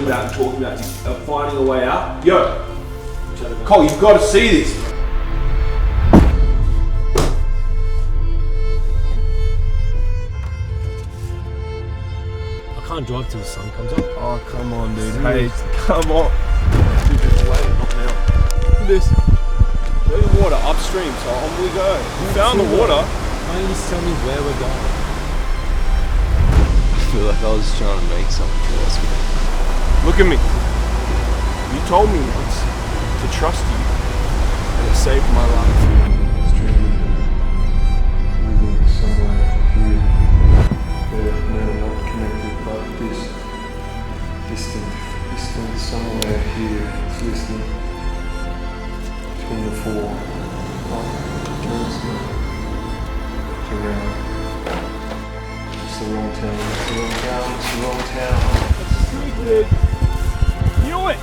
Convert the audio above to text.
about and talking about finding a way out. Yo, Cole, you've got to see this. I can't drive till the sun comes up. Oh, come on, dude. Hey, come on. Dude, it's late, not now. Look at this. There's water upstream, so on we go. We found the water. Why don't you just tell me where we're going? I feel like I was trying to make something for us. Look at me. You told me once to trust you, and it saved my life. Living somewhere here, where we're not connected, but this distant somewhere here is listening. Between the four, turns me around. It's the wrong town. It's the wrong town. It's the wrong town. It's stupid. Knew it.